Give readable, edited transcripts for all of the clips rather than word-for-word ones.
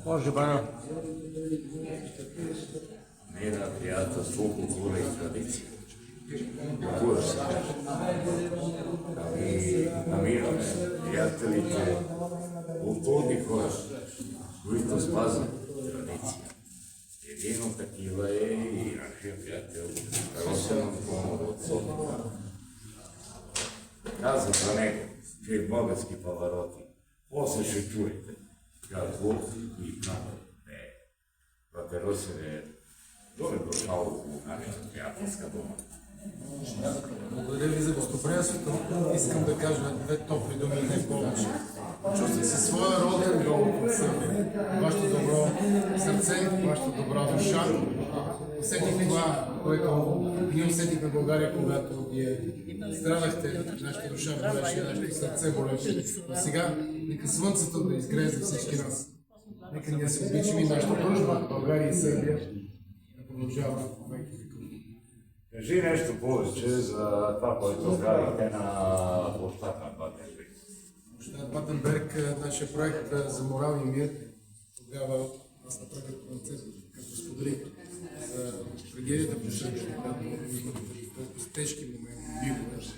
Može, Bana. Nera prijatelj svog kulture i tradicije. Kultura se kaže. И намираме приятелите културни хора, които спазват традиция. Един от такива е и нашия приятел Росен Антонов от София. Каза за него, че е български павароти. После ще чуете какво и как е. Брате Росен е добре дошъл в нашата приятелска дума. Благодаря ви за гостоприемството. Искам да кажа две топли думи и не повече. Чувствах се своя роден дом в Сърбия. Вашето добро сърце, вашата добра душа. Усетих това, което ние усетихме в България, когато вие страдахте, нашата душа болеше, нашето сърце болеше. А сега, нека слънцето да изгрее за всички нас. Нека ние се обичаме и нашата дружба, България и Сърбия, да продължава веки. Кажи нещо повече за това, което правите на площад на Батенберг. Площад Батенберг, нашия проект за морал и мир. Тогава аз направих концерт, като споделих за трагедията по Сърбия, когато имахме толкова тежки моменти.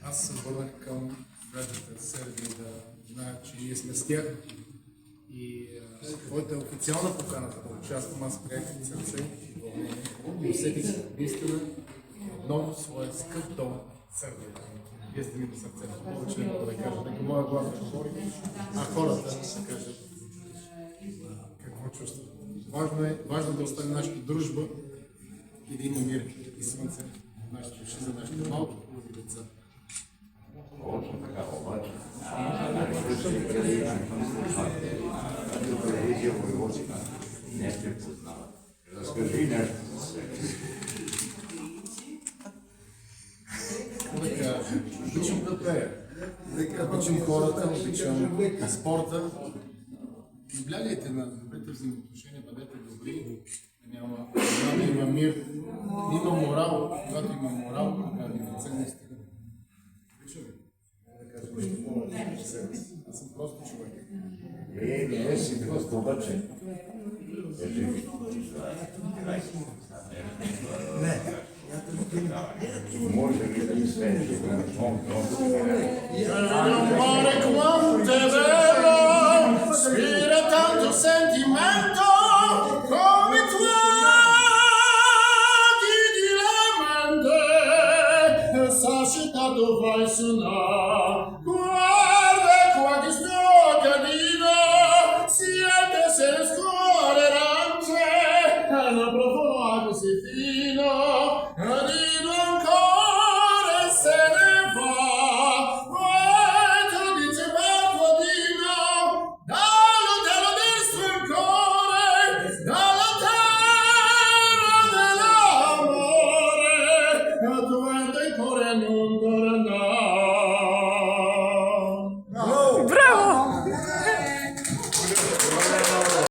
Аз се върнах към братята Сърбия да знаят, че ние сме с тях. И твоята официална покана да участвам, аз приех от сърце и вълнение. И усетих наистина отново своя скъп дом Сърбия. Вие сте ми до сърцето. Повече не мога да кажа, нека моя глас да говори, а хората да кажат какво чувстват. Важно да остане нашата дружба и да има мир и слънце в нашите уши за нашите малки хубави деца. Точно така, обаче. Телевизия Войводина не те познава. Разкажи нещо за себе си. Обичам да пея. Обичам хората, обичам спорта. Наблягайте на добрите взаимоотношения, бъдете добри. Няма да има мир. Има морал. Когато има морал, тогава има ценности. Обичам ви. Да кажа нещо повече за себе си. Аз съм просто човек. Не си просто обаче. Ne. Може ли да изпееш един тон? Amore quante bello, spira tanto sentimento come tuoni di lamante, sa città dove suonare, guarda qua che sto cadino, siete se ne scorrerante, una profonda così fino, rido ancora e se ne va. Mondo